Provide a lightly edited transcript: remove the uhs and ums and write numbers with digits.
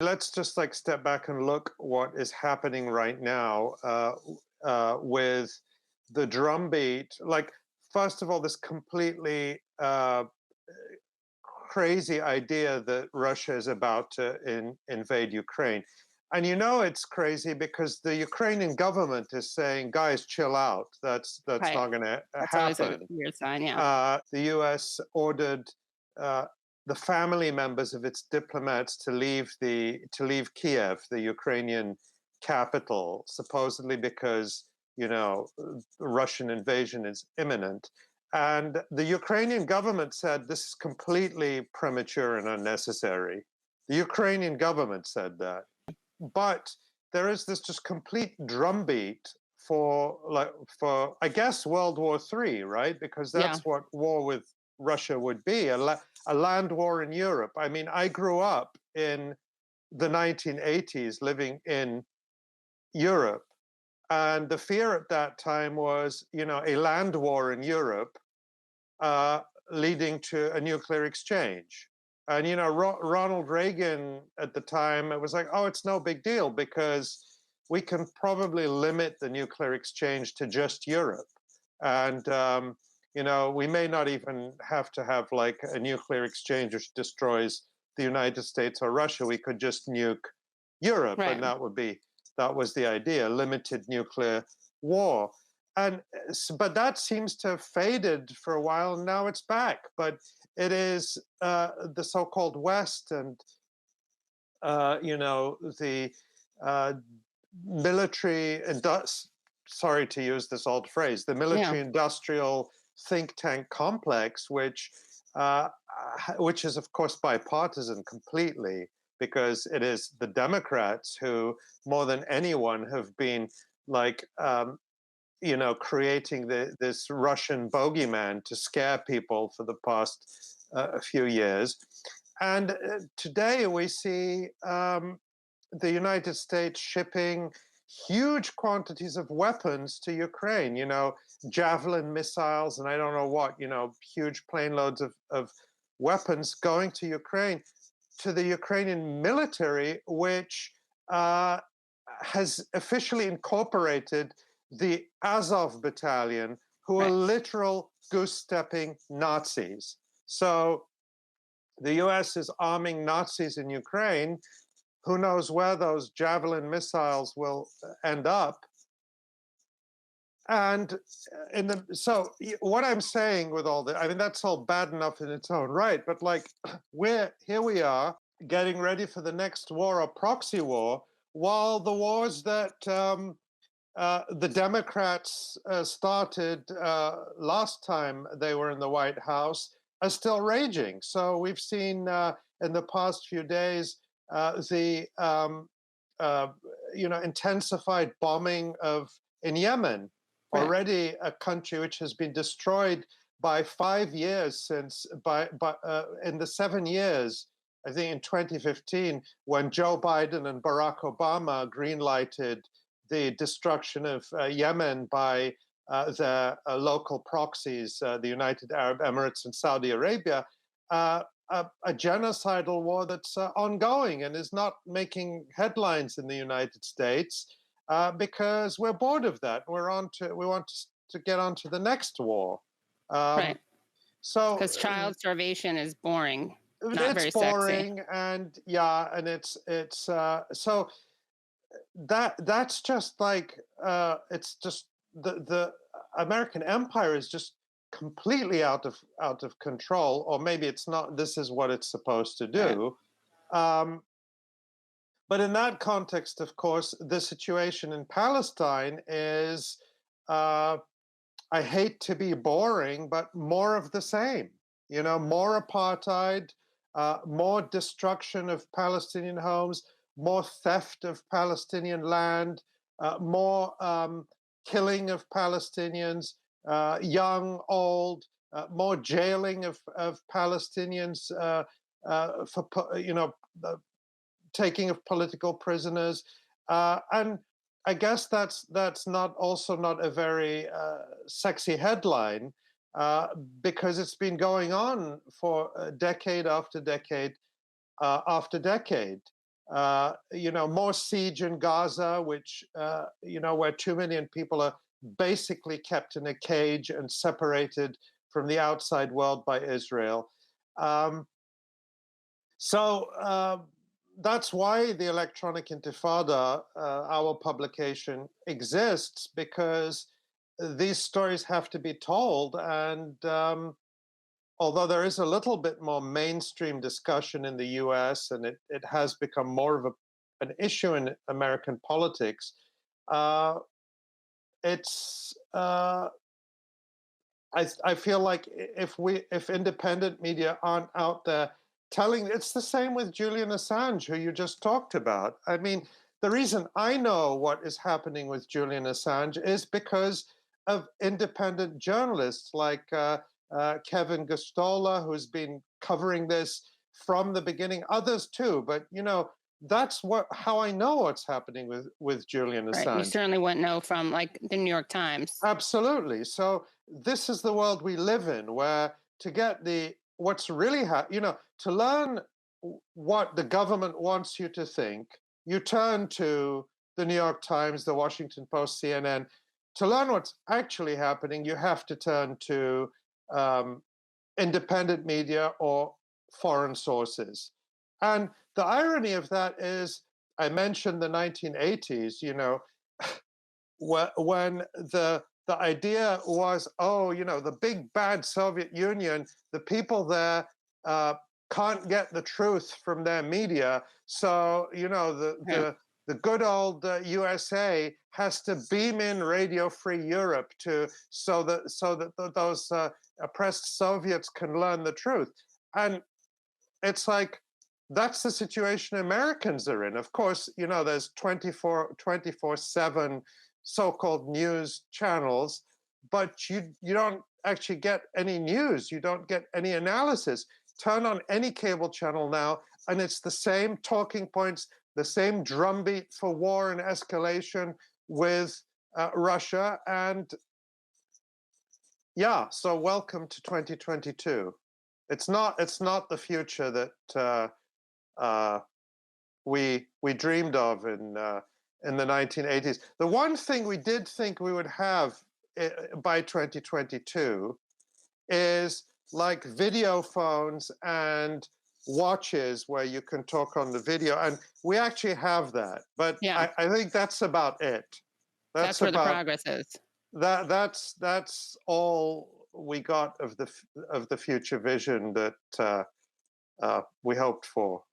Let's just like step back and look what is happening right now with the drumbeat. Like, first of all, this completely crazy idea that Russia is about to invade Ukraine. And you know it's crazy because the Ukrainian government is saying, "Guys, chill out. That's Right. not going to That's always a happen." weird sign, yeah. The U.S. ordered uh, the family members of its diplomats to leave Kiev, the Ukrainian capital, supposedly because Russian invasion is imminent. And the Ukrainian government said this is completely premature and unnecessary. The Ukrainian government said that. But there is this just complete drumbeat for I guess World War III, right? Because Yeah. that's what war with Russia would be, a land war in Europe. I mean, I grew up in the 1980s living in Europe, and the fear at that time was, a land war in Europe uh, leading to a nuclear exchange. And, Ronald Reagan at the time, it was like, oh, it's no big deal because we can probably limit the nuclear exchange to just Europe. And, we may not even have to have like a nuclear exchange which destroys the United States or Russia. We could just nuke Europe. And Right. that was the idea, limited nuclear war. And but that seems to have faded for a while. And now it's back, but it is the so-called West, and the uh, military. Sorry to use this old phrase, the Yeah. military-industrial think tank complex, uh, which is of course bipartisan completely, because it is the Democrats who, more than anyone, have been like creating this Russian bogeyman to scare people for the past few years. And today we see the United States shipping huge quantities of weapons to Ukraine, Javelin missiles, and I don't know what, huge plane loads of weapons going to Ukraine, to the Ukrainian military, which has officially incorporated the Azov battalion, who are Right. literal goose-stepping Nazis. So the US is arming Nazis in Ukraine. Who knows where those Javelin missiles will end up? And so what I'm saying with all that, I mean, that's all bad enough in its own right, but like here we are getting ready for the next war, a proxy war, while the wars that the Democrats started last time they were in the White House are still raging. So we've seen in the past few days the intensified bombing in Yemen, Right. already a country which has been destroyed by 5 years since in the 7 years. I think in 2015, when Joe Biden and Barack Obama greenlighted the destruction of Yemen by the local proxies, the United Arab Emirates and Saudi Arabia, a genocidal war that's ongoing and is not making headlines in the United States because we're bored of that. We want to get on to the next war. Um, Right. so Because child starvation is boring, not it's very sexy. boring, and yeah, and it's so that's just like it's just the American empire is just completely out of control, or maybe it's not. This is what it's supposed to Right. do. Um, but in that context, of course, the situation in Palestine is, uh, I hate to be boring, but more of the same. More apartheid, more destruction of Palestinian homes, more theft of Palestinian land, more killing of Palestinians, young, old, more jailing of Palestinians for taking of political prisoners, and I guess that's not a very sexy headline uh, because it's been going on for decade after decade after decade. more siege in Gaza, which, where 2 million people are basically kept in a cage and separated from the outside world by Israel. Um, so that's why the Electronic Intifada, our publication, exists, because these stories have to be told. And although there is a little bit more mainstream discussion in the US, and it has become more of an issue in American politics, it's I feel like if independent media aren't out there telling, it's the same with Julian Assange, who you just talked about. I mean, the reason I know what is happening with Julian Assange is because of independent journalists like Kevin Gustola, who's been covering this from the beginning. Others too, but that's how I know what's happening with Julian Right. You Assange. certainly wouldn't know from like the New York Times. Absolutely. So this is the world we live in, where to get what's really to learn what the government wants you to think, you turn to the New York Times, the Washington Post, CNN. To learn what's actually happening, you have to turn to independent media or foreign sources. And the irony of that is, I mentioned the 1980s, when the idea was, the big bad Soviet Union, the people there can't get the truth from their media, so the good old USA has to beam in Radio Free Europe so that those oppressed Soviets can learn the truth. And it's like, that's the situation Americans are in. Of course, there's 24/7 so-called news channels, but you don't actually get any news. You don't get any analysis. Turn on any cable channel now, and it's the same talking points, the same drumbeat for war and escalation with Russia. And yeah, so welcome to 2022. It's not the future that we dreamed of in the 1980s. The one thing we did think we would have by 2022 is like video phones and watches where you can talk on the video, and we actually have that. But Yeah. I think that's about it. That's where the progress is. That's all we got of the future vision that we hoped for.